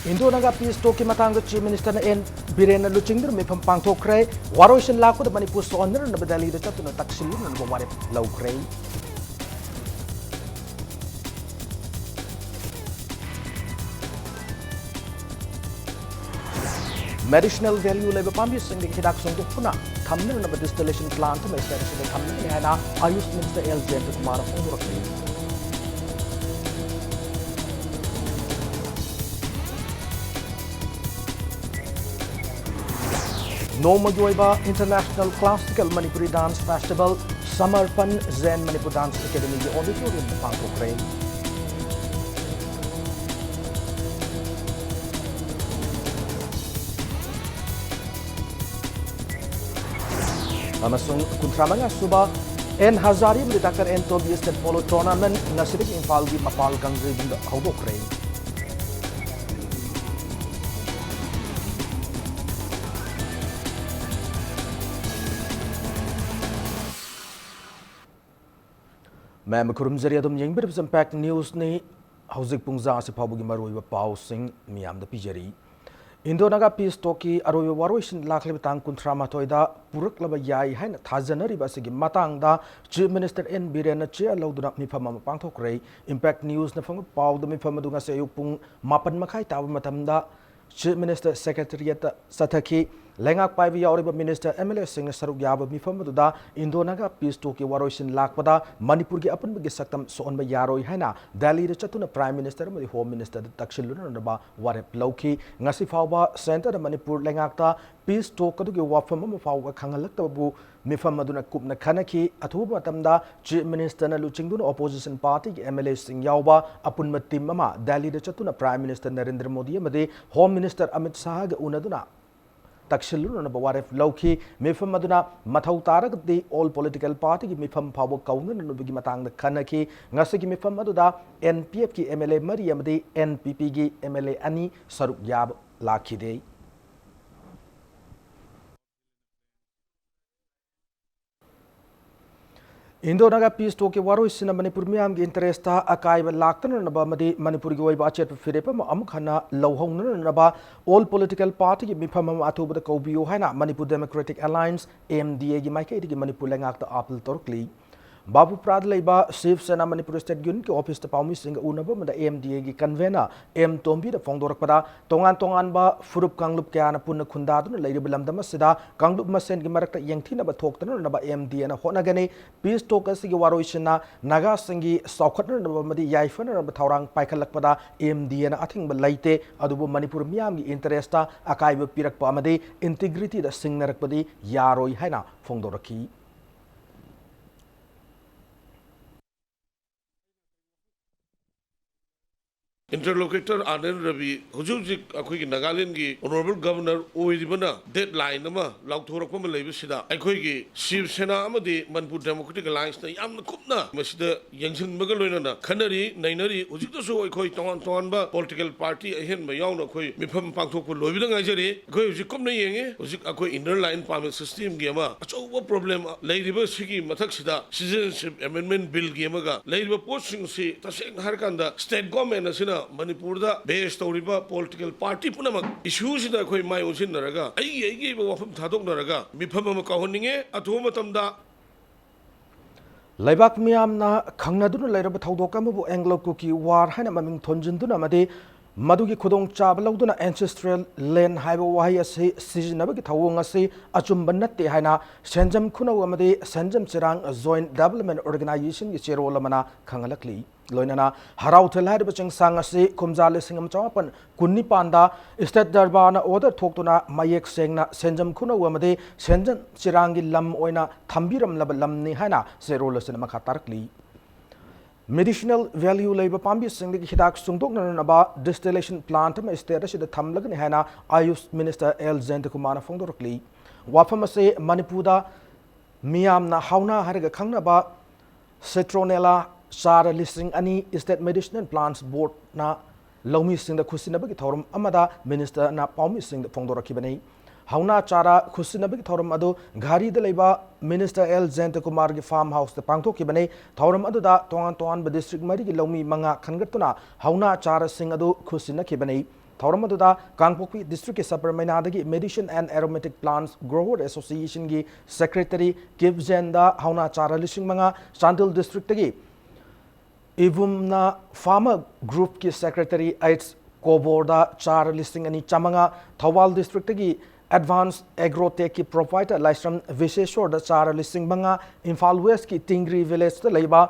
Indonaga peace talk matang Chief Minister N Birena Luchingder mifam pangthokre waroisin lakho da Manipur so honor na badali da chatuna taksil na baware lawkre medicinal value leba pambi sing de hidak song puna thamna na distillation plant ma status de thamna ne hana Ayush Minister L J Kumar Fondurakli Nomajoiba International Classical Manipuri Dance Festival Samarpan Zen Manipur Dance Academy the auditorium the Pangkokre. Amasung kuntramanga suba N Hazari with Dr. N Tobias that follow tournament Nasirik in Falgi Mapal Gangri in the Haudokre. Ma'am Kurumzari Adam Yang bit of impact news ni Hauzik Pungza si Pabugi Marui Pau Sing Miam the Pijari. Indonaga peace talki Arroyo Waroishin Laklibitang Kuntramatoida Puruklaba Yai Hain Tazanari Basigi Matang da Chief Minister N Birena Chia Lauduna Mipama Pangtokre Impact News na Fang Pau the Mipamadunga Sayupung Mapan Makai Tawamatamda Chief Minister Secretariat Sataki Lengak Paivi Yauriba Minister MLA Singh Saruk Yaba Mifamaduda Indonaga peace talki Waroishin Lakpada Manipur gi Apan Bigi Saktam Son Yaroi Haina Delhi the Chatuna Prime Minister the Home Minister the Takshiluna Naba Warep Loki Ngasi Fauba Center the Manipur Lengakta peace talk Kadugi Wafam Fauga Kangalaktabu Mifamaduna Kupna Kanaki Atuba Tamda Chief Minister Luchingdun Opposition Party MLA Singh Yauba Apun Matim Mama Delhi the Chatuna Prime Minister Narendra Modi Made Home Minister Amit Shah Unaduna Takshiluna na bawaref lauki mifam maduna mathau taragdi all political party ki mifam phawo kauna na bigi matang da khanaki ngase ki mifam maduda NPF ki MLA mari amadi NPP ki MLA ani saruk yab lakhide Indonaga peace talk Waroisina Manipur Miam gi interesta akaiba laktan na ba madi Manipur gi waiba chet firepa ma amkhana lawhong na ba all political party gi mifam atuba da kobio haina Manipur Democratic Alliance MDA gi maike gi Manipur lengak ta apil torkli Babu Prad Leba Shiv Sena Manipur State Gun ki office ta paumi singa unaba mada MDA gi convener M Tombi da fongdorak pada tongan ba furup kanglup kya na punna khunda du leiri bilam dama sida kanglup masen gi marakta yengthina ba thokta na ba MDA na hona gane peace talk si gi waroishna naga singi saukhatna na ba madi yaifana na ba thaurang paikhalak pada MDA na athing ba laite adubu Manipur miam gi interest ta akai ba pirak pa amade integrity da singnarak padi yaroi haina fongdoraki Interlocutor Anand Ravi, Hujuk Akwiki Nagalingi, Honorable Governor Oidibana, deadline Nama, Lautorapama Levisida, Akwiki, Shiv Sena Amadi, Manipur Democratic Alliance, Yam Kupna, Mr. Yangshin Magaluna, Kanari, Nainari, Ujito Koi Tonba, political party, Ahen Mayana Koi, Mipam Pangto Loving Ajari, Koi Jikumna Yangi, Uzik Akoi inner line permit system Gama, a what problem, Lady Siki Mataxida, Citizenship Amendment Bill Gamaga, Lady Posting Si, Tasing Harkanda, State Government Asina. Manipur da based Toriba political party Punamak issues in the Koi Mai Usin Naraga. I gave a wafum Tadok Naraga, Mipama Kahoninge, Atomatamda Laibak Miam na Kangadun later but Haudokamabu Anglo Cookie War Hanamaming Tonjinduna Made Madugi Kudong Chabaluduna ancestral land highway Wahia Sizinabaki Tawangasi Achumbanati Hana Sanjam Kunawamade Sanjam Sirang a joint development organization Yicherolamana Kangalakli. Loinana Harau Telhad Baching Sangasi Kumzali Singam Chapan Kunni Panda State Darbana order Toktuna Mayek Sengna Sanjam Kunawamade Sanjam Sirangi Lam Oina Tambiram Labalam Nihana Zerola Cinema Katarkli. Medicinal value labor pambi sing the hidak sungdok na ba distillation plant ma status the thamlag ni hana Ayush Minister L J Kumar Fondurakli wafam se Manipuda miam na hauna harga khangna ba citronella sara listing ani state medicinal plants board na lomi sing the khusina ba ki thorum amada minister na pambi sing the Fondurakki bani Hauna Chara Kusinabik Thorum Adu, Gari de Leba, Minister L. Zenta Kumar farmhouse the Pangto Kibane, Thorum Aduda, Tongan Toan, but District Mari Lomi Manga Kangatuna, Hauna Chara Sing Adu Kusina Kibane, थौरम अदुदा Kangpokpi district के सपरमैनादगी medicine and aromatic plants grower association की secretary किवजेंदा हौना चारा लिसिंग मंगा चांडिल डिस्ट्रिक्ट की इवुमना फार्मर ग्रुप की सेक्रेटरी एट्स कोबोर्दा चार लिस्टिंग अनि चमंगा थौवाल डिस्ट्रिक्ट की एडवांस एग्रोटेक की प्रोवाइडर लाइस्रम विशेषोर चार लिस्टिंग मंगा इम्फाल वेस्ट की टिंगरी विलेज लेबा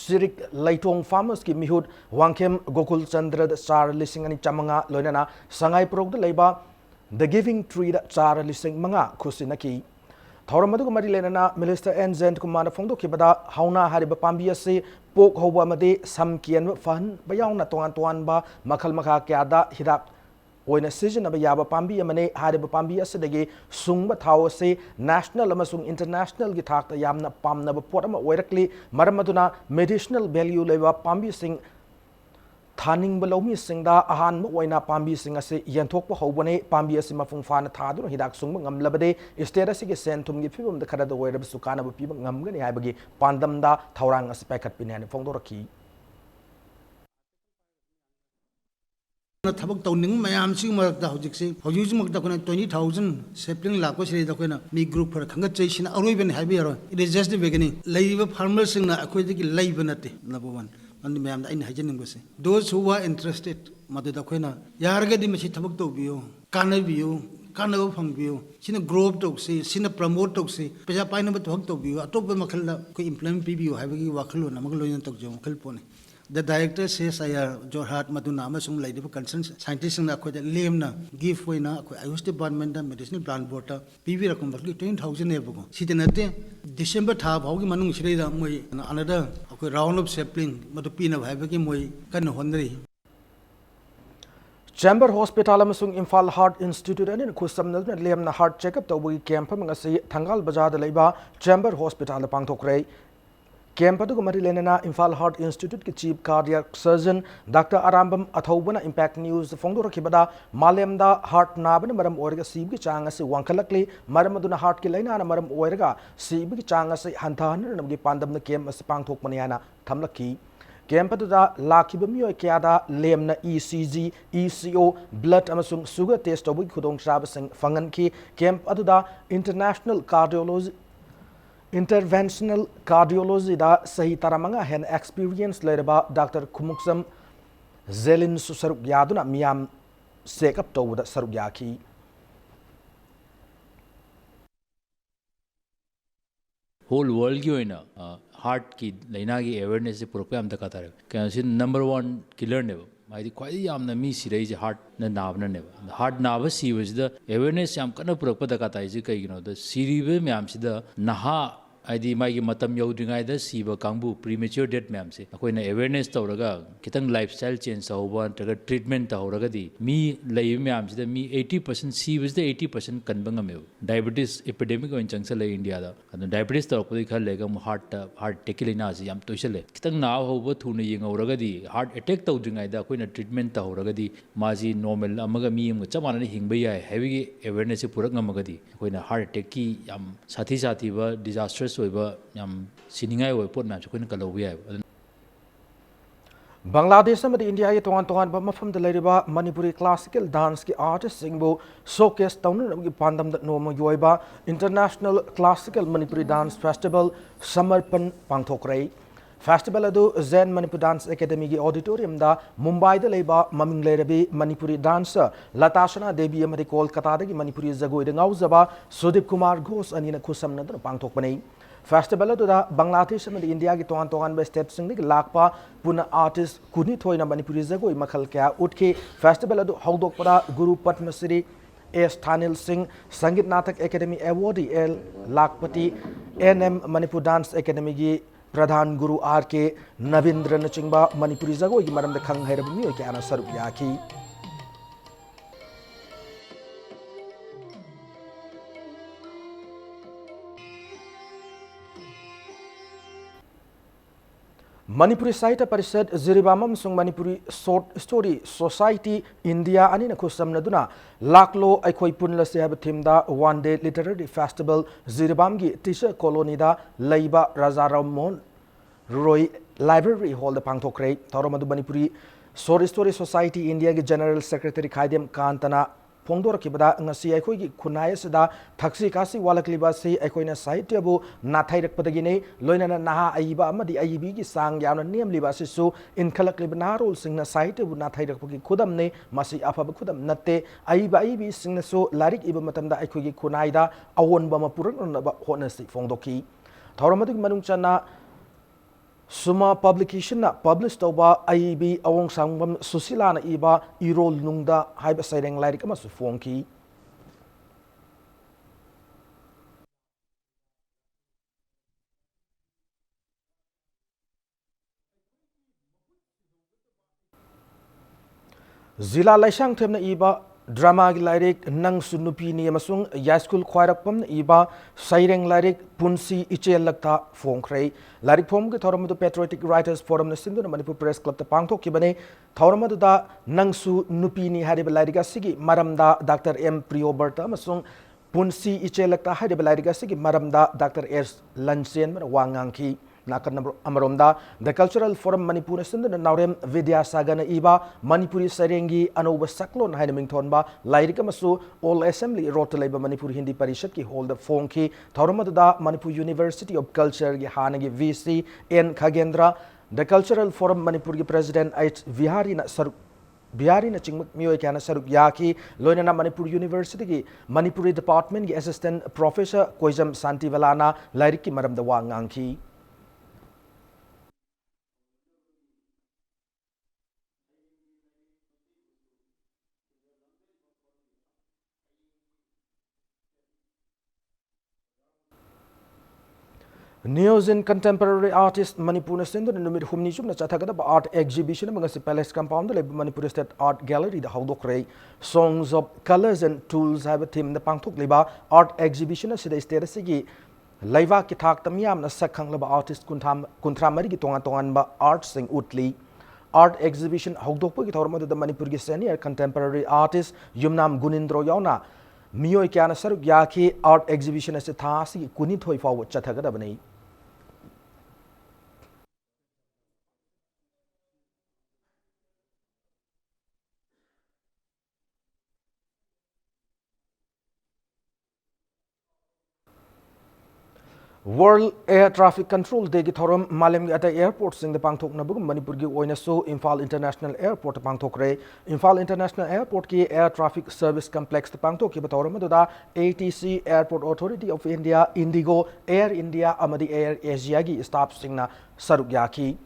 सिरिक लैटोंग फार्मर्स की मिहुद वांखेम गोकुल चंद्र चार लिस्टिंग अनि चमंगा लोइना संगाई प्रोग लेबा द गिविंग ट्री चार लिस्टिंग मंगा खुसिनकी थौरम अदुग मरी लेना मिनिस्टर एन जयंत कुमार फोंदोखिबदा हौना हारिबा पांबी असे पोक होबा मदे सम कियन फन बयाउना तोंगान तोंगानबा मखल मखा क्यादा हिदाक ओइना सिजनब याबा पांबी अमने हारिबा पांबी असेदगे सुंगबा थाव असे नेशनल अमसुंग इंटरनेशनल की थाकता यामना पामनब पोट अमा ओइरकली मरम अदुना मेडिसिनल वैल्यू लेबा पांबी सिंग थानिंग बलौमी सिंगदा अहान ओइना पांबी सिंग असे यंथोकप हौबने पांबी असे मफुंग फाना थादुन हिदाक सुंग ngамलबदे स्टेट असे के सेंथुम की फिबम द खरद ओइरब सुकानब पिब ngамगनि हाइबगी पांदमदा थौरांग असे पैकट पिने फोंदोरखी थबक तौनिंग मयाम सिंग मरकदा हौजिकसे हौजिकमकदा कोना 20000 सेपलिंग लाको सिरेदा कोना मी ग्रुप फर खंगा चैसिना अरोइबन हाइबिरो it is just the beginning लैबा फार्मर सिंगना अखोइदगी लैबा नते नंबर 1 अनि मैम दा इन हाइजनिंगबसे दोस हु आर इंटरेस्टेड मदुदा खोइना यारगदि मसी थबक तौबियो कानबियो कानबो फंगबियो सिना ग्रोव तौसे सिना प्रमोट तौसे पैसा पाइनबो थबक तौबियो अतोप मखलदा को इम्प्लीमेंट पिबियो हाइबगी वाखलो नमग लोइन तौजो मखल पोने The director says I Jorhat Maduna Amasung Lady Concern Scientists in the Lemna give Wina, Ayush Department, Medicinal Plant Water, PV Rakumbaki 20,000 ever. Sitanate December Tab, Hogi Manung Shreda Moy, another round of sapling, Matupina, Havaki Moy, Kana Honri. Chamber Hospital amasung Imphal Heart Institute and kusam lemna heart checkup to we camp ngasi Thangal Bazaar the Leba Chamber Hospital the Pangtokre Camp to Mari Lenana Imphal Heart Institute ki Chief Cardiac Surgeon Dr. Arambam Athobana Impact News Fongdora Kibada Malemda Heart Naban Maram Orga Sib ki Changasi Wankalakli Maramaduna Heart Kilena Maram Orga Sib ki Changasi Hantan Namgi Pandam the Camp as Pangtok Maniana Tamlaki Camp to the Lakibamio Kiada Lemna ECG, ECO, blood amasung sugar test of Kudong Shabasing Fanganki, Camp Aduda International Cardiology Interventional Cardiology da Sahi Taramanga hen experience leraba Dr. Kumuksam Zelin Susaruk Yaduna Miam Sekap to the Sarugyaki. Whole world की होइना heart की लाइना की awareness से programme तक आता है कैसे number 1 killer ने माइदी क्वाइदी यामना मी सिरई जे हार्ट न नाबना ने हार्ट नाब सिवज द अवेयरनेस याम कन पुरक पद का ताई जे कइनो द सिरिबे म्याम सिद नहा आइदी माइगी मतम यौद्रिंगाय द सिब कांगबु प्रीमेच्योर डेथ म्याम से अखोइना अवेयरनेस तौरगा कितंग लाइफस्टाइल चेंज तौबा तग ट्रीटमेंट तौरगदी मी लई म्याम सिद मी 80% सिवज द 80% कनबंगमे डायबिटीज एपिडेमिक ओइन चंगसल इंडिया दा अद डायबिटीज तौरपदि खल लेगा हार्ट टेकिलिना से याम तोइसले कितंग नाव होबो थुने यंगौरगदी हार्ट अटैक तौद्रिंगाय द अखोइना ट्रीटमेंट तौरगदी माजी नॉर्मल अमगा मी यंग चमाना हिंगबे याय हेवी अवेयरनेस से पुरक ngamagadi अखोइना हार्ट अटैक की याम साथी साथी बा disasters Bangladesh and India to one from the Leriba Manipuri classical dance ki artist singbo showcase town pandam that no yoiba International Classical Manipuri Dance Festival Samarpan Pangthokrai Festival adu Zen Manipur Dance Academy ki auditorium da Mumbai da leba maming lerabi Manipuri dancer Latashana Devi amari Kolkata ki Manipuri zagoi de ngauzaba Sudip Kumar Ghosh anina khusam na pangthokpanei Festival to the Bangladesh and India ki toan by steps sing lakpa puna artist kuni thoi na Manipuri zagoi makhal kya utke festival to haudok para Guru Padma Shri S Thanil Singh Sangit Natak Academy awardee L Lakpati NM Manipur Dance Academy ki Pradhan Guru R.K. Navindra Nachingba Manipuri zagoi ki maram de khang hairab mi ke ana sarup yaki Manipuri Sahitya Parishad Ziribamam Sung Manipuri Short Story Society India Anina Kusam Naduna Laklo Aikoi Punla Sehab Thimda 1 Day Literary Festival Ziribamgi Tisha Colony da Laiba Rajaram Mon Roy Library Hall the Pangthokre Tauromadu Manipuri Sorry Story Society India ki General Secretary Khaidem Kantana Pongdor Kibada ngasi aikoi ki khunai asida thaksi kasi walakliba si aikoina sahitya bu nathairak padagine loinana naha aiba amadi aibi ki sang yamna niam liba sisu inkhalak libna rol singna sahitya bu nathairak pagi khudam ne masi afaba khudam natte aibi singna so larik iba matamda aikoi ki khunai da awon ba mapurak na ba hona si fongdoki thauramadi manung chana Suma publication na publish tauba IB awong sangbam susila na iba irol nungda haiba saireng lairik ama su fongki Zila laisang them na iba drama gi lairik nang sunupi ni amasung yaskul khwairakpam na iba saireng lairik punsi ichel lakta fongkrei lairik phom ge thoramadu patriotic writers forum na sindu na Manipur press club ta pangthok ki bane thoramadu da nangsu nupi ni hariba lairika sigi maramda Dr. M Priyoberta amasung punsi ichel lakta hariba lairika sigi maramda Dr. S Lansen ma wangangki Nakan Amaromda, the Cultural Forum Manipur Sindu Naurem Vidya Sagana Iba, Manipuri Sarengi, Anova Saklon Hainamingtonba, Lairika Masu, All Assembly Rotaleba Manipur Hindi Parishat ki hold the Fonki, Tauramada Manipur University of Culture Hanagi VC, N Khagendra, the Cultural Forum Manipur President H Vihari Saruk. Bihari na chingmak miyoy kaya na saruk yaki loina na Manipur University ki Manipuri Department ki Assistant Professor Koijam Santivalana Lairik ki maramda wangangki. News in Contemporary Artist Manipur Sindu Numid Humni Chum na Chathagada Art Exhibition Mangasi Palace Compound the Manipur State Art Gallery the Haudokre Songs of Colors and Tools have a theme the Pangtuk Liba Art Exhibition as the Stage Laiva Kitak Tamiam na Sakang Laba Artist Kuntramari Tongan ba Art Sing Utli Art Exhibition Haudokpo Gitorma the Manipur Senior Contemporary Artist Yumnam Gunindro Yona Miyoy Kiana Saruk Yaki Art Exhibition as a Tasi Kunithoi forward Chathagada Bani. World Air Traffic Control Day ki thoram malem gi ata airport sing the pangthok na bugum Manipur gi oina so Imphal International Airport pangthok re Imphal International Airport ki Air Traffic Service Complex the pangthok ki bathoram da ATC Airport Authority of India Indigo Air India amadi Air Asia gi staff sing na saruk yaki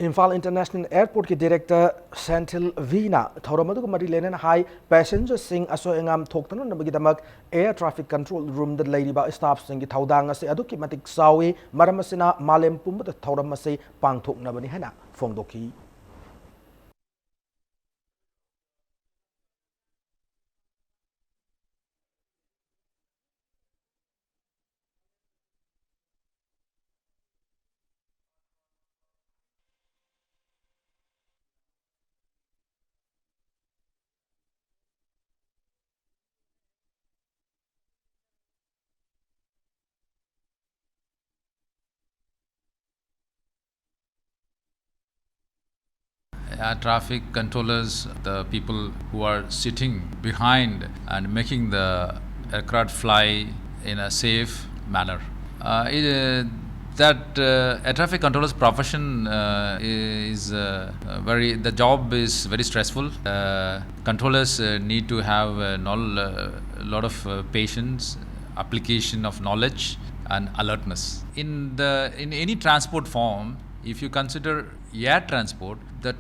Imphal International Airport ki Director Senthil Vina Thoramadu Mari Lenen High Passengers Sing Aso Engam Toktan Nabagidamak Air Traffic Control Room the Lady Ba Staff Sing Taudanga Se Aduki Matik Sawi Maramasina Malem Pumba the Tauramase Pangtok Nabani Hana Fongdoki. Air traffic controllers, the people who are sitting behind and making the aircraft fly in a safe manner. Air traffic controllers profession is the job is very stressful. Controllers need to have a lot of patience, application of knowledge and alertness. In any transport form, if you consider air transport, the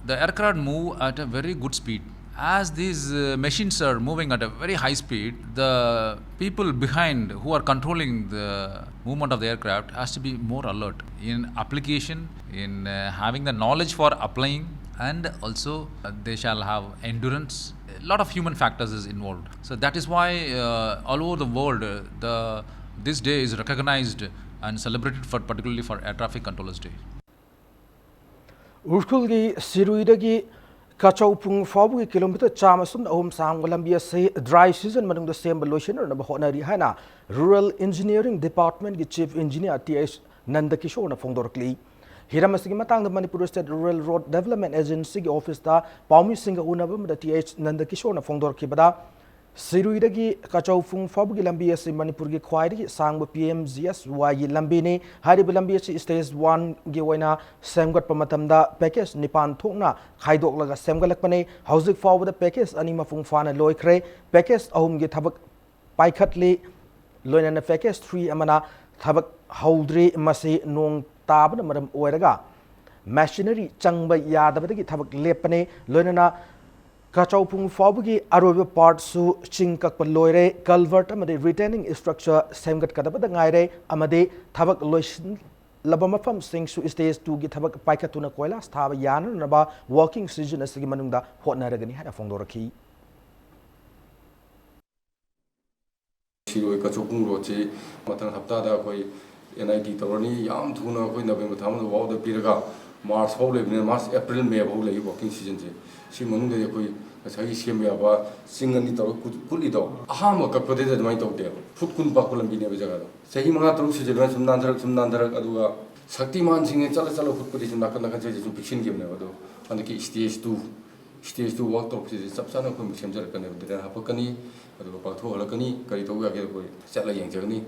aircraft move at a very good speed. As these machines are moving at a very high speed, the people behind who are controlling the movement of the aircraft has to be more alert in application, in having the knowledge for applying, and also they shall have endurance. A lot of human factors is involved. So that is why all over the world, this day is recognized and celebrated particularly for Air Traffic Controllers Day. Urkulgi Siruidagi Kachau Pung Fabu kilometer Chamasun Om Sam Walambia say dry season Madam the same solution or Nabahona Rihana Rural Engineering Department Chief Engineer T.S. Nandakishona Fondorkli hiram asigi matang da Manipur State Rural Road Development Agency gi office da paumi singa unaba da TH Nandakishore na fongdor kibada Siruidagi Kachau Fung Fabugi Lambi as Manipur gi Kwai sang PMGS Wagi Lambini Hari Lambi stage 1 Giwana Samgot Pamatamda package Nipan Tokna Haidok Laga Samgalakpane Housing forward the package Anima Fung Fana Loikre package Ahum Gitabak Paikatli Loina package 3 Amana Tabak Houdri Masi Nong Tab Madam Oeraga Machinery Changba Yadabaki Tabak Lepane Loina Kachau Pung Fabugi Aroba part su Chinkak Loire, culvert amade retaining structure Samgat Kadabada Ngaire, Amade Tabak Loishin Labamafam Sing su stage to get Tabak Paikatuna Koila, Stava Yana Naba, walking season as Sigimanunda, Hot Naragani had a Fondoraki. Shiro Kachopung Roche, Matan Haptada, NIT Torani, Yam Tuna, November, Wow the Piraga, Mars Hole, Mars, April, May, walking season. She Manu, as I see me about singing it or could it all. Aham, a couple of days at my dog there. Footcun Bakulam Bina Vizagado. Say him not to see the rest of Nandra Adua. Sakti man singing Chalasalo who put it in Nakana to Pichin Game never do. And the key stage 2 walk up is subsana commission Jarkan, the Hapakani, Pato Lakani, Karito, Sala Yang Journey.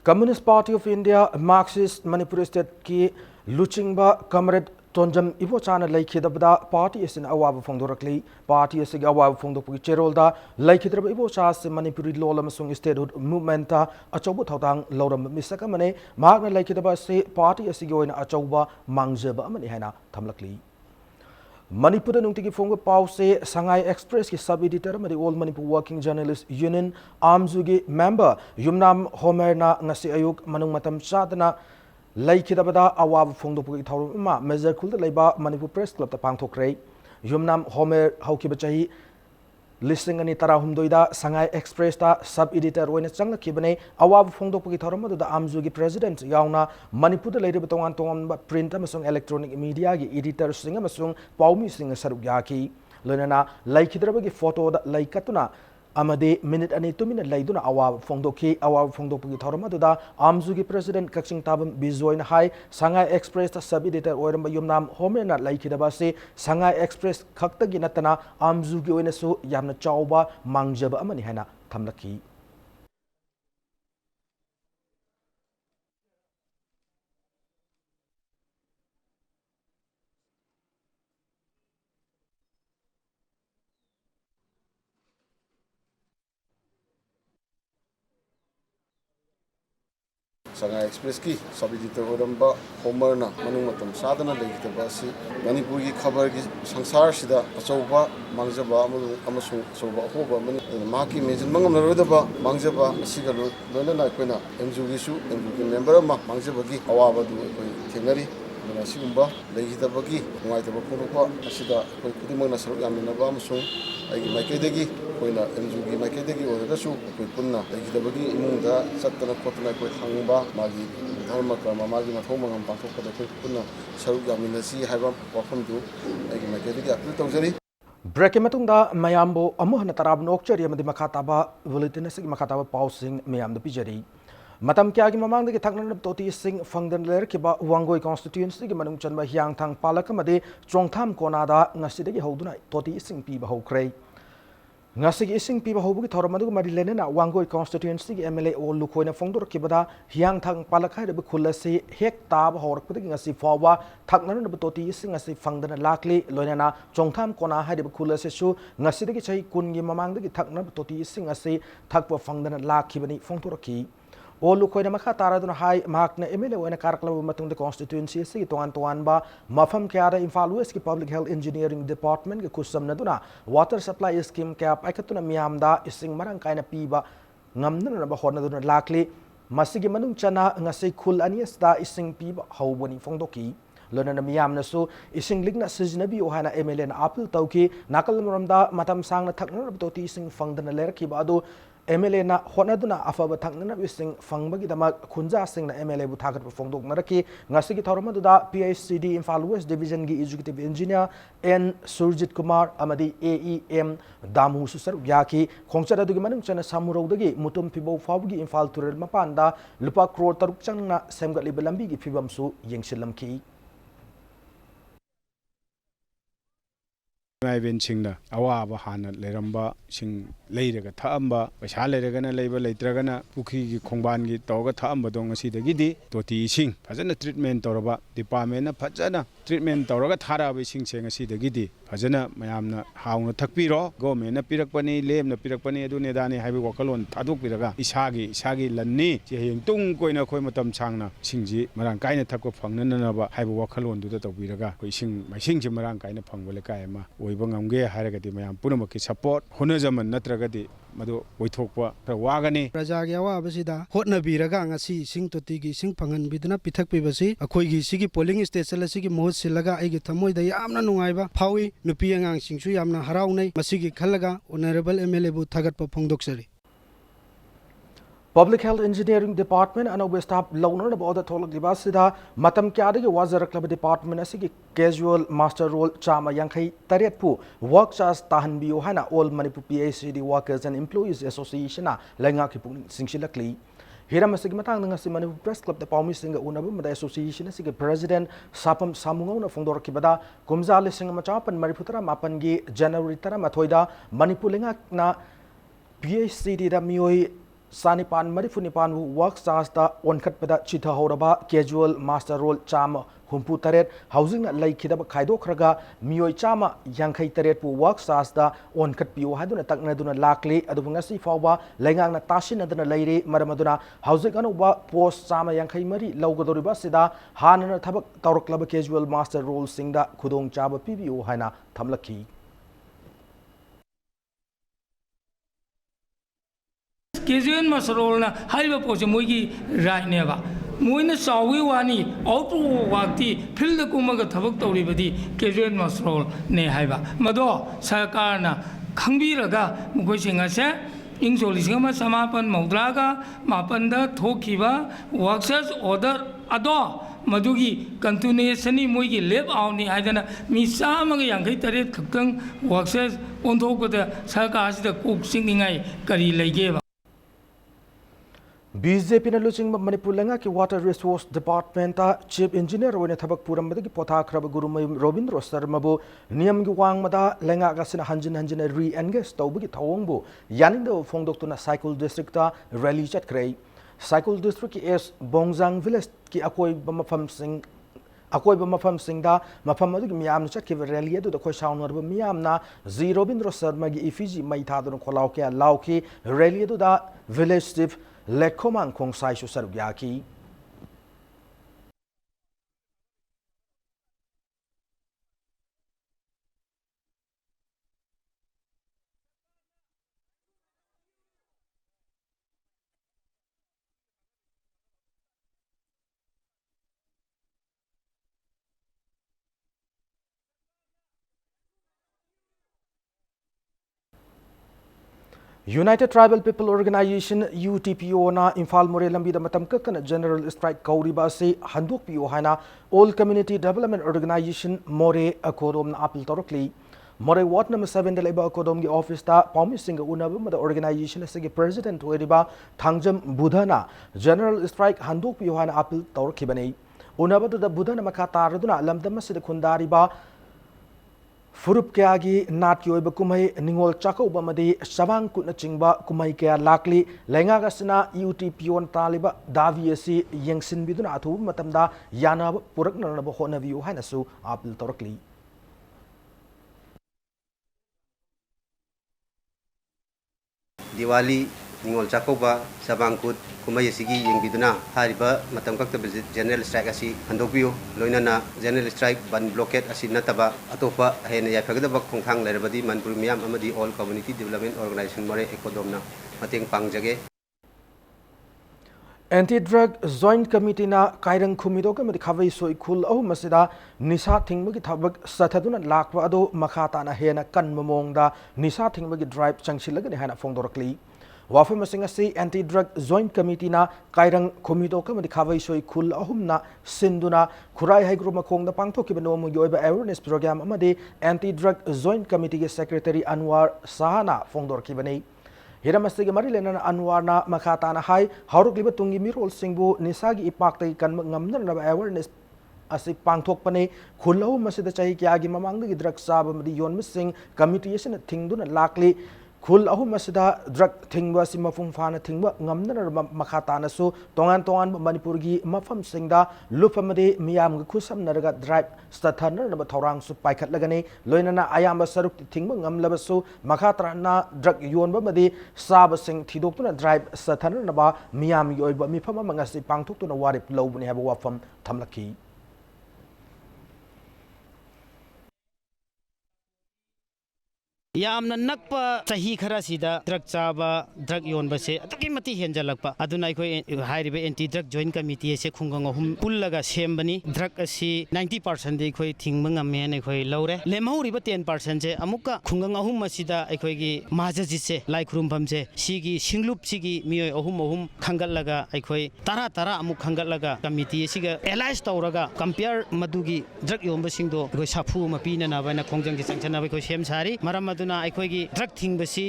Communist Party of India, Marxist Manipur State ki Luchingba Comrade Tonjam Ivo Chana Laikidabda Party is in Awab Fondorakli, Party is Awab Fondopuki Cherolda, Laikidab Ivo Chas, Manipuri Lolam Statehood Movementa, Achobu Totang, Loram Misakamane, Magna Laikidaba say Party is going Achoba, Mangjaba Manihana, Tamlakli. Manipur Nungtiki Fonga Pau say Shanghai Express ki sub-editor the Old Manipur Working Journalist Union Armzugi member Yumnam Homerna Ngasi Ayuk Manung Matam Chadana Laikidabada Awab Fongdopuki Tauruma Measure Kulda Leba Manipur Press Club the Pangtokre Yumnam Homer Haukibachahi Listing ani Tarahumdoida Shanghai Express ta sub-editor when Changa Kibane Awab Fongdopuki Tauruma the Amzugi President Yauna Manipur the Lady Batongan Tom print Amasung electronic media editor Sing Amasung Paumi Sing Sarugaki Lenana Laikidrabagi photo that Laikatuna Amade minute ani 2 minute Laiduna Awab Fongdoki Awab Fongdopuki Tauruma the Amzugi President Kaksing Tabam Bizoin High Shanghai Express ta sub-editor Oiramba Yumnam Homena Laikidabase Shanghai Express Kakta Ginatana Amzugi Oinasu Yamna Chauba Mangjaba Amanihana Tamlaki. Shanghai Express ki sub-editor Oramba Homerna Manumatam Sadana Legitavasi Manipur ki Khabar ki Sangsar Sida Achauba Mangjaba Amasung Soba Hoba Maki Majin Mangam Rodaba Mangjaba Sigalu Lona Quena MZU member Mangjaba ki Awaba Tenari Sigumba Legitavaki Maitaba Purupa Asida Pudimana Saru Yaminaba Amasung Makedegi Koina MZU Makedegi or the Su Puna Legitavaki Imunda Satana Kotana Hangba Magi Dharmaka Magi Matoma and Patoka the Puna Saru Yaminasi Hava Wafam do Makedegi Apple Brekimatunda Mayambo Amuhana Tarab Nokcher Yamadi Makataba Volitinesi Makataba Pausing Mayam the Pijari. Matam Kyagi Mamang the Taknan Toti Sing Fangdan Ler Kiba Wangoi constituency Manung Chanba Hyang Tang Palakamade, Strongtam Konada, Nasidi Hoduna, Toti Sing Piba Hokray. Nasigi Sing Piba Hobu Tormadu Marilena, Wangoi constituency MLA or Lukoina Fondor Kibada, Hyang Tang Palakai the Bukulasi, Hek Tab Hor putting as if Fawa, Taknan Toti Sing as if Fangdan Lakli, Lonena, Strongtam Kona had the Bukulasi Shu, Nasidi Chay Kungi Mamang the Taknan Toti Sing as a Takwa Fangdan Lakibani Fontoraki. All look when a Makatara on high mark na Emile when a Karkla Matung the constituency, Tuanba, Mafam Kara in Falueski Public Health Engineering Department, Kusam Naduna, Water Supply Scheme Cap, Ikatuna Miamda, Ising Marankaina Piba, Namnaba Hornaduna Lakli, Masigi Manung Chana, Nasi Kul Aniesta, Ising Piba, Howani Fondoki. Lona Miam Nasu, Ising Ligna Sizinabi Ohana Emile and Apple Toki, Nakal Muramda, Matam Sang, Takna Toti Sing Fangdan Lerki Bado. MLA na honaduna afaba thangna wising fangbagi dama khunja singna MLA bu thagat phongdok naraki ngasigi thoramaduda PhD Imphal West Division gi Executive Engineer N Surjit Kumar amadi AEM Damu Susar yaki khongchara dugi manung chana samurogdagi mutum pibo fawgi Imphal Turel mapanda lupa crore taruk changna semgat libelambi gi phibamsu yengsilamki Singna awaba hana leramba sing leiraga thaamba paisa leiragana leiba leitragana pukhi gi khongban gi toga thaamba dong asidagidi toti sing fajana treatment toraba department na fajana treatment toraga thara sing seng asidagidi fajana mayamna hauna thakpiro government na pirakpani lem na pirakpani adu nedani haibi wakalon thaduk piraga isagi lanni je heng tung koina khoi matam changna singji marang kaina thakko phangnana ba haibi wakalon du da tawbiraga koi sing ji marang kaina phangbole kaima oibangam हारगदी ma'am Punam की support होनजमन नत्रगदी मदो ओइथोकपा वागनी प्रजा की अवाबसिदा होटनबीरगा ngasi sing toti gi sing phangan bidna pithak pibasi akhoi gi sigi polling station asigi mohot silaga aigi thamoida yamna nungaiba phawi nupi angang singsu yamna haraunai masigi khalaga honorable MLA bu thagat pa phongdoksari Public Health Engineering Department and staff loaner about the Tolak Libasida, Matam Kyadi Wazar Club Department asigi casual master role Chama Yankai Tariatpu, work charge Tahan Biohana, all Manipur PhD Workers and Employees Association, Langaki Singshilakli. Here Masigmatang Nasi Manipur Press Club, the Palmi Singer Unabum, the Association asigi President Sapam Samungona Fondor Kibada, Kumzali Singamachap and Mariputra Mapangi, January Taramatoida, Manipulinga na PhD da Mioi. Sanipan Marifunipan work stars the on cut pada chita horaba casual master role chama humpu taret housing like kidaba kaido kraga mioi chama yankai taret pu work stars the on cut pio haduna takna duna lakli adubunga si fawa lengang na tashin aduna leire maramaduna housing anuba post chama yankai mari laugadoriba sida hanana thabak tawrak club casual master role singda khudong chaba pibio haina thamlaki casual master na haiba poche moigi right neba moina sawi wani auto wakti field kumaga thabak tawribadi casual master ne haiba mado sarkar na khangbiraga mukoi singa se ingsolisingama samapan maudraga mapanda thokiba workers order ado madugi continuation ni moigi lab awni haidana mi samaga yangai taret khakang workers onthokada sarkar sida kuk singningai kari leigeba BJP na luching Manipur langa ki Water Resource Department ta Chief Engineer wene thabak puram ki potha khrab gurumai Robindra Sharma bu niyam gi wang mada lenga ga sin hanjin re-engage tawbu gi thawong bu yaning do phongdok tu na Cycle District ta rally chat krei Cycle District ki es Bongjang Village ki akoi bamafam sing da mafam adu gi miyam na chat ki rally adu da khoi shaun war bu miyam na zi Robindra Sharma gi efiji mai tha do kholau ke lau ki rally adu da village chief Let Komang Kong Sai Sarugaki. United Tribal People Organization UTPO na Imphal More lambi da matam kakana general strike kauriba se handuk PO haina All Community Development Organization More akodom na apil torokli More Ward number 7 da leba akodom gi office ta Paumi Singa unaba ma da organization se gi president weriba Thangjam Budhana general strike handuk PO haina apil torokibani unaba da Budhana makha taraduna lamdam se khundari ba Furup Kyagi Nat Yoiba Kumai Ningol Chako Bamadi Savang Kutna Chingba Kumai Kya Lakli Lenga Gasina UTPO Taliba Daviasi Yangsin Biduna Atu Matamda Yana Purakna Hona View Hanasu Apil Torkli Diwali Ningol Chakoba Sabangkut Kumai Sigi Yang Biduna Hariba Matam Kakta General Strike Asi Handopio Loinana General Strike Ban Blockade Asi Nataba Atopa Hena Yapagaba Kongkang Lerabadi Manipur Miyam Amadi All Community Development Organization More Ecodomna Mating Pangjage Anti-Drug Joint Committee na Kairang Kumido Kamati Kavai Soikul Oh Masida Nisa Thingmagi Tabak Sataduna Lakwa Ado Makata na Hena Kan Mamongda Nisa Thingmagi Drive Changsilagan Hana Fongdorakli Wafam Singasi Anti Drug Joint Committee na Kairang Komito Kamadi Kavai Soi Kul Ahumna Sinduna Kurai Haigru Makong the Pangto Kibano Yoba Awareness Program Amadi Anti Drug Joint Committee Secretary Anwar Sahana Fongdor Kibani. Hiramasi Marilena Anwarna Makatana Hai, Hauruk Libatungi Mirol Singbu Nisagi Ipakta kan ngamna awareness asi pangthok pane khullo masida chahi kya gi mamang gi drug sab madi yon mising committee sen thingduna lakli khul ahu masida drug thingwa si mafung fana thingwa ngamna makata na so tongan Manipur gi mafam singda lupamade miyam gi khusam naraga drive stathanar na thorang su paikhat lagani loinana ayamba saruk thingwa ngamlaba so makatra na drug yonba madi sab sing thidokuna drive stathanar na ba miyam yoiba mifama mangasi pangthok tuna warip lobuni haba wafam thamlaki यामना नक्पा चाही खरा सिदा drug चाबा drug योनबा से अतकी मति हेंजलकपा अदुना अखोय हाइरिबे anti drug joint committee से खुंगंग अहुम पुल्लगा सेमबनी drug असि 90% दे अखोय थिंगम ngame ne अखोय लौरे लेमहौरिबा 10% से अमुका खुंगंग अहुम मसिदा अखोयगी माजजि से लाई खुरुमफम से सिगी सिंगलुप सिगी मियोय अहुम अहुम खंगलगा अखोय तारा तारा अमुक खंगलगा कमिटी सिगा एलाइज तौरगा कंपेयर मदुगी ड्रग योनबा सिंगदो अखोय साफु मपीना नाबाना खोंजंग संगचना अखोय सेम सारी मरम ना अखोयगी ड्रग थिंगबसी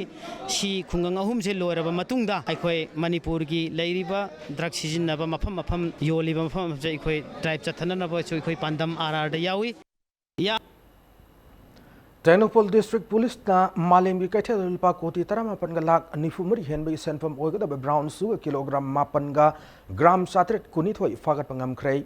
सी खुंगंग अहुम से लोरबा मतुंगदा अखोय मणिपुर की लैरिबा ड्रग सिजिनबा मफम मफम योलिबा मफम जे अखोय ड्राइव चथननबा सो अखोय पांदम आरआर दा यावी या Technopol District Police na Malim gi kaithel lupa koti 18 lakh nifumari henbagi senfam oigada brown sugar kilogram 8 ga gram 7 kunit hoi fagat pangam khrei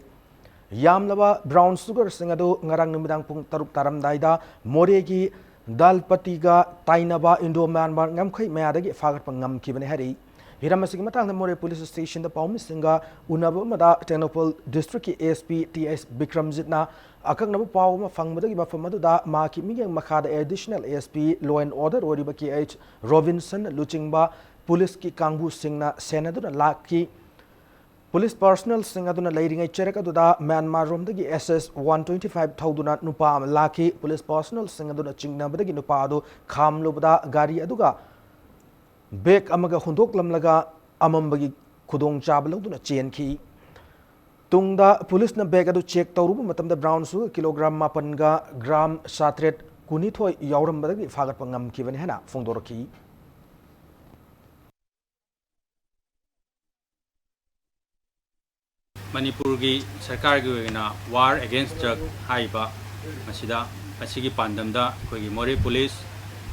yamlaba brown sugar singado ngarang nimidang pung taruk taram daida moregi Dalpatiga Tainaba Indo Myanmar Ngamkhai Mayadagi Fagat Pangam Kibane Hari. Hiramasigi Matang More Police Station the Paumisinga Unaba Mada Technopol District ASP TS Bikram Zitna Akangnabu Pawma Fangmadagi Mafamada Maki Migang Makada Additional ASP Law and Order Oribaki H Robinson Luchingba Police Ki Kangbu Singna Senaduna Laki Police personnel singaduna leading a cherakaduna Myanmar room the SS 125 Tauduna Nupam Laki police personnel singaduna chingna badagi nupado Kham Lubda Gari Aduga Bek Amaga Hundok Lamlaga Amambagi Kudong Chabaluduna Chienki Tungda police na begadu check Taurubu Matam the brown sugar kilogram mapanga gram satret Kunitoi Yauram Badagi Fagat Pangam Kivan Hena Fondoraki Manipur gi sarkar gi na war against drug haiba masida asigi pandamda khoi More police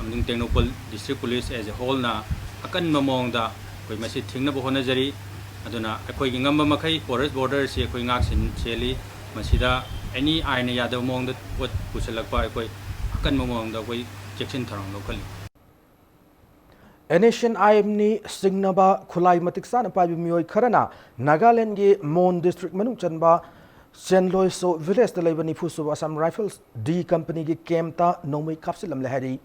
amding Technopol district police as a whole na akan mamong da khoi masi thingna bo hona jari aduna khoi gi ngamba makai forest border se khoi ngak sin cheli masida any aina yadaw mong da pot pusalakpa khoi akan mamong da khoi section tharang lokali Nation IMNI Signaba Kulai Matiksan Pabi Mioy Karana Nagaland gi Mon District Manung Chanba Senloi so Village the Labani Fusu Assam Rifles D Company gi Kemta Nomai Kapsilam Lahari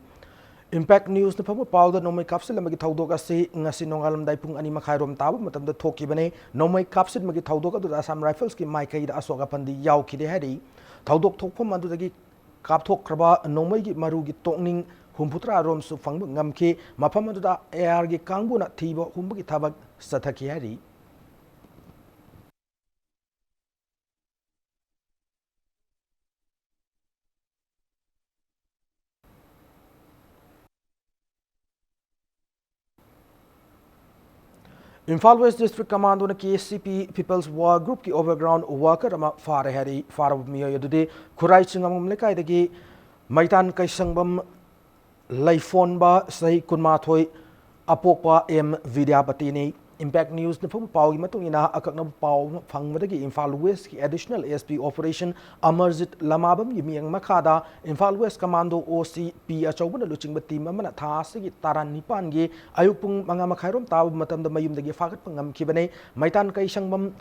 Impact News the Pamu Powder Nomai Kapsilam Magi Taudoga si ngasi nongalam daipung ani makhairom tabu matam the Toki Bane Nomai Kapsit Magi Taudoga to Assam Rifles ki Maika da Asoga Pandi Yau Kide Hari Taudok Tokpo Mandu the Kaptok Kraba Nomai gi Maru gi Tokning Humputra Rom su Fang Ngamki Mapamada Air gi Kanguna Tibo Humbuki Tabak Sataki Hari Imphal West District Command on KCP People's War Group ki overground worker ama fare hari fara miyo yadudi Kurai Chingam Lekai dagi Maitan Kaisangbam Laifon ba Sahi Kunmathoi Apokpa M Vidyapati ni Impact News na pum pau matung ina akak na pau phangmadagi Imphal West ki additional ASP operation Amarjit Lamabam yimiang makada Imphal West Commando OCP achawbuna luching team amana thasigi taran nipan gi ayupung mga makhairom taw matam da mayum dagi fakat pangam kibane maitan kai sangbam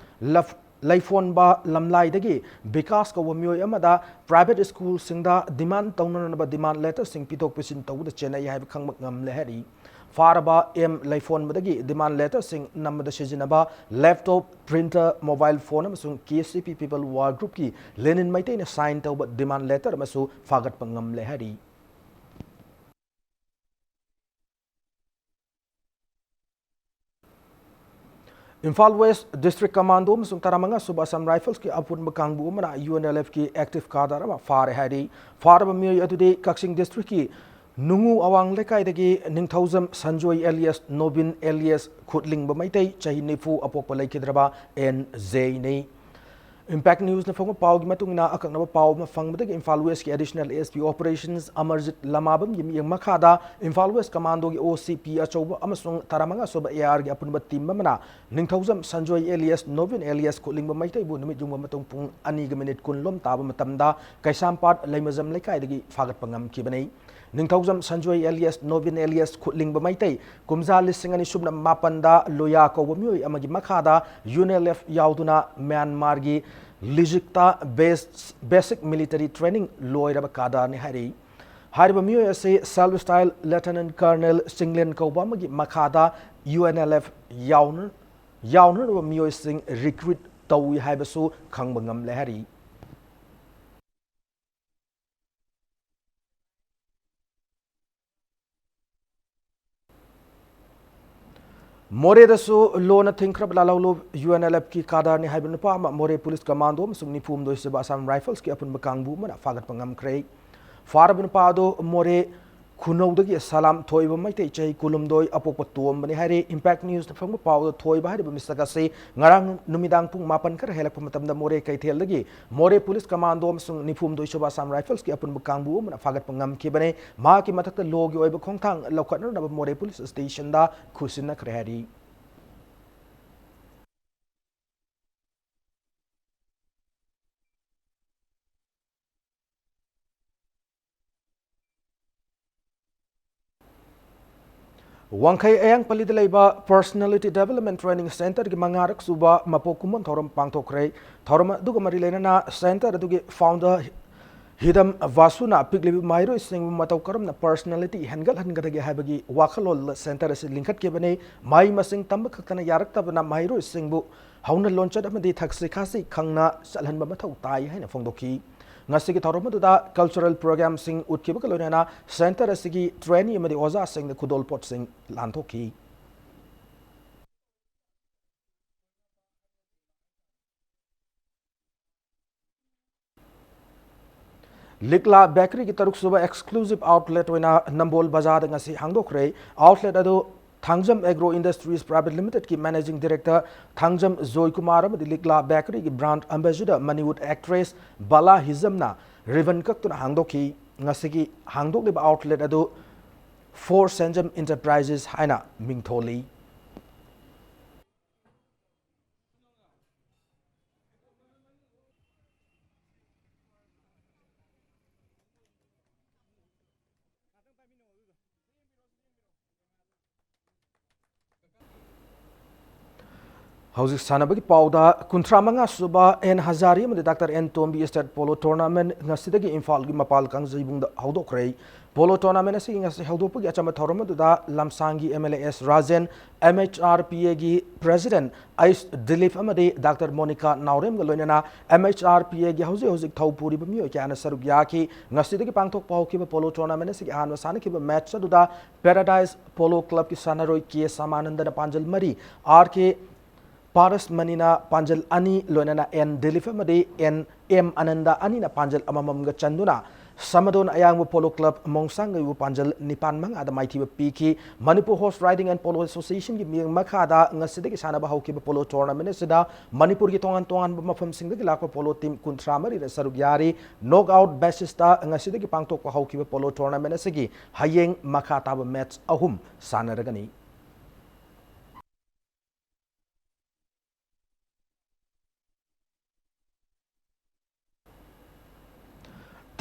Laifon ba lamlai dagi Bikas ka wamyoy amada private school singda demand tawna ba demand letter sing pitok pisin taw da Chennai hai khang ngam lehari Faraba M Laifon madagi demand letter sing namada shijinaba laptop printer mobile phone amasung KCP People War Group ki Lenin Maitay na sign taw ba demand letter amasu fagat pangam lehari Imphal West District Commando amasung taramanga suba Assam Rifles ki apunba kangbu amana UNLF ki active cadre ama fare hari faraba mioi atude Kaksing District ki nungu awang lekai dagi Ningthausam Sanjoy alias Nobin alias Khutling ba maitai chahi nifu apokpa laikidraba NJ nei Impact News na fongo pau gi matungna akakna pau ma fangba Imphal West ki additional ASP operations Amarjit Lamabam yimi yang makada Imphal West Commando gi OCP achoba amasung taramanga soba AR gi apunba team mamana Ningthausam Sanjoy alias Novin alias Khutling ba maitai bu numit jungba matung pung ani ga minute kun lom taba matamda kaisampat laimazam lekai dagi fagat pangam kibanei Ningthausam Sanjoy alias Novin alias Khutling ba maitai kumza lisingani subna mapanda loya ko bamioi amagi makada UNLF yauduna Myanmar gi Lijikta basic military training loiraba kada ni hari hariba mioi ase Salve Style Lieutenant Colonel Singlen Kauba magi makada UNLF yaunur ba mioi sing recruit tawi haibasu khangbangam le hari More dasu lona thinkrab lalaulo UNLF ki kadar ni haibun pa More Police Commando sungni phum do seba Assam Rifles ki apun bakangbu mana fagat pangam krei farabun pa do More khunau dagi salam thoiba maitei chai kulum doi apokpa tom bani hari Impact News na phangba paw do thoiba hari bamisaga se ngarang numidang pung mapan kar helak pamatam da More kaithel dagi More Police Commando sung ni phum do seba Assam Rifles ki apun bakangbu mana fagat pangam ki bane ma ki matak logi oiba khongthang lokhatna na More Police Station da khusina kre hari Wangkai ayang palidalaiba Personality Development Training Center ki mangarak suba mapokuman thoram pangthokre thoram duga marilena na center dugi founder Hidam Vasuna Piglibi Mairo sing mataukaram na personality hangal hangadagi habagi wakalol center se linkat ke bane mai masing tambak kana yarak tabana Mairo singbu hauna launched amadi thakse khasi khangna salhanba mathau tai haina phongdoki ngasi ki thorom da cultural program sing utkiba kalona center asigi trainee amadi oza sing the kudol pot sing lanthoki Likla Bakery ki taruk suba exclusive outlet wena Nambol Bazaar ngasi hangdokre outlet ado Thangjam Agro Industries Private Limited ki Managing Director Thangjam Zoy Kumar amadi Likla Bakery ki brand ambassador Manipur actress Bala Hizamna Riven kaktuna hangdoki ngasi ki hangdok outlet ado For Sanjam Enterprises haina mingtholi Hauzik sanabagi pauda kuntramanga suba N Hazari amadi Dr. N Tombi State Polo Tournament ngasidagi Imphal gi mapal kang jibungda haudokre Polo Tournament asi ngasi haudopagi achama thoroma da Lamsangi MLAS Rajen MHRPA gi President Ais Dilip amadi Dr. Monica Naurem galoinana MHRPA gi hauzik thaupuri bami kyana saruk yaki ngasidagi pangthok paukiba Polo Tournament asi han wasana kiba match da Paradise Polo Club ki sanaroi ke samananda panjal mari RK Paras Manina Panjal Ani Lonana N Delifamadi N M Ananda Anina Panjal Amamanga Chanduna Samadon Ayang Polo Club Mongsang Panjal Nipan Mang Adamaiti Piki Manipur Horse Riding and Polo Association Gi Makada Ngasidik Sanaba Hoki Polo Tournament Sida Manipur Gitongan Tongan Mafam Singla Polo Team Kuntramari Sarugyari Knockout Basista Ngasidik Pangtok Hoki Polo Tournament Sigi Hayeng Makata Match Ahum Sanaragani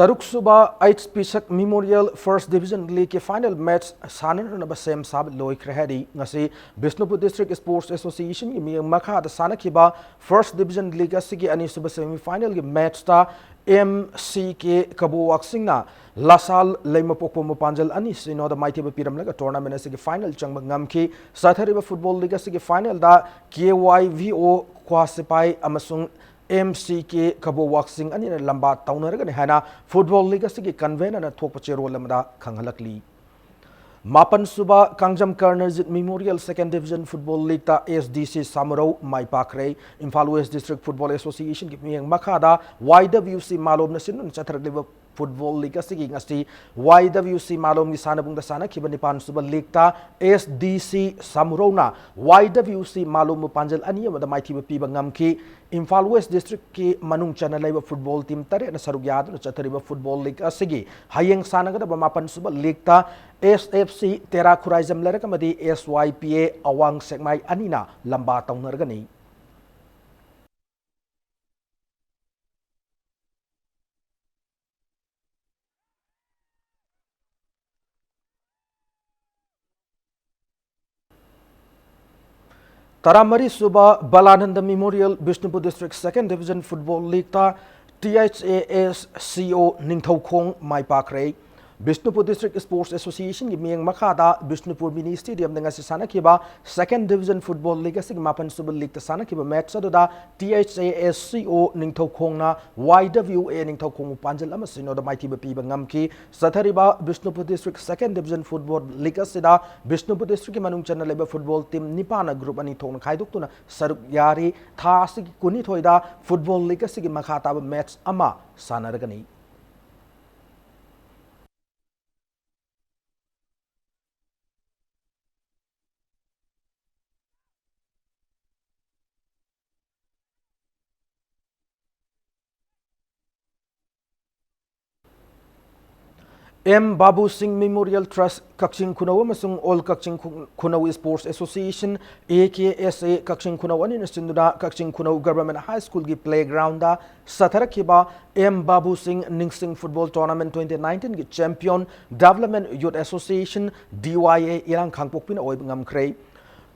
Taruk Suba 8 Pisak Memorial First Division League ke final match sanan na basem sab loi krehadi ngasi Bishnupur District Sports Association mi makha da sanakiba First Division League asigi ani suba semi final ge match ta MCK Kabu Waxing na Lasal Leimapokpo Mopanjal ani sino da maiti ba piram laga tournament asigi final changba ngamki sathari football league asigi final da KYVO Kwasipai amasung MCK Kabo Waxing ani lamba taunaragani hana football league asigi convener na thokpa chero lamda khanghalakli Mapan Suba Kangjam Karners Memorial Second Division Football League ta SDC Samaro Mai Pakre Imphal West District Football Association gipmiyang makada YWC Malom na sinun chathar Football League asigi ngasi YWC Malom ni sanabung da sana kiba Nipan Suba League ta SDC Samaro na YWC Malom panjal ani amada maiti piba ngamki Imphal West District ki manung chana laiba football team tare na sarug yadu na chathariba Football League asigi hayeng sanagada ba Mapan Suba League ta SFC Tera Khuraizam Larakamadi SYPA Awang Sekmai Anina Lamba Taunargani. Taramari Suba Balananda Memorial Bishnupur District Second Division Football League ta THAS CO Ningthau Khong Mai Pakre Bishnupur District Sports Association gi miyang makada Bishnupur Mini Stadium dengan sisana kiba Second Division Football League asig Mapan Suba League tasana kiba match adoda THASCO Ningthau Khong na YWA Ningthau Khong panjal ama sino da maiti piba ngamki sathariba Bishnupur District Second Division Football League asida Bishnupur District ki manung channel leba football team nipana group ani thong khaiduk tuna saruk yari tha asig kuni thoida Football League asig makhata match ama sanaragani. M. Babu Singh Memorial Trust Kakching Kunau Masung All Kakching Kunau Sports Association AKSA Kakching Kunau Ani Sinduna Kakching Kunau Government High School gi playground da Satarakiba M. Babu Singh Ningsing Football Tournament 2019 gi Champion Development Youth Association DYA Ilang Khangpokpin Oib Ngamkrei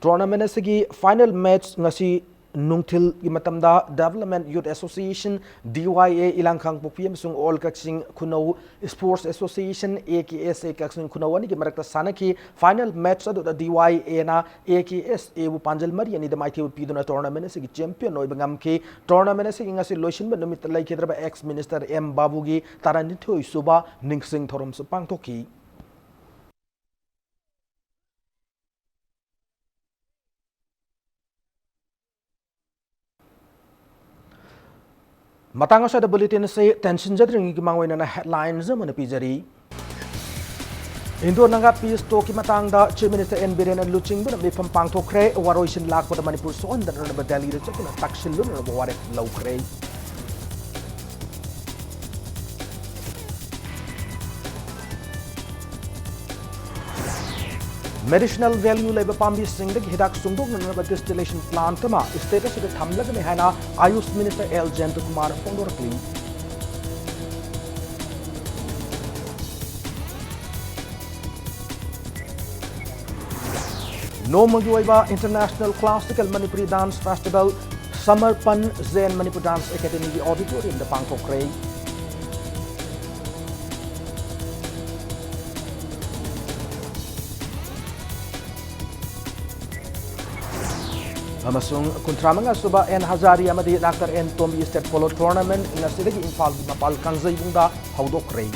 Tournament asigi final match ngasi Nungtil Gimatamda Development Youth Association DYA Ilang Khangpokpi amsung All Kakching Kunau Sports Association AKSA Kakching Kunau ani gimarakta sanaki final match adu DYA na AKSA bu panjal mari ani da maiti piduna tournament asigi champion oi bangamki tournament asigi ngasi loishin ba numit lai kedraba ex minister M Babugi taranithoi suba ningsing thorom su pangthoki Matang sa bulletin say tension jadring gimangway na headlines man pijari. Indo nanga peace talk matang da Chief Minister N Biren and Luching but may pampang to kre waroishin lak for the Manipur so on the Delhi the chapin takshil lun of what low kre. Medicinal value labor pambi sing the hidak sunduk na distillation plant ma status the thamlag ne haina Ayush Minister L Jayant Kumar Fondorkli No Magyuiba International Classical Manipuri Dance Festival Samarpan Zen Manipur Dance Academy the auditorium the Pangkokre Amasung kuntramanga suba N Hazari amadi Dr. N Tombi State Polo Tournament na sidagi Imphal mapal kanzay bungda haudok rei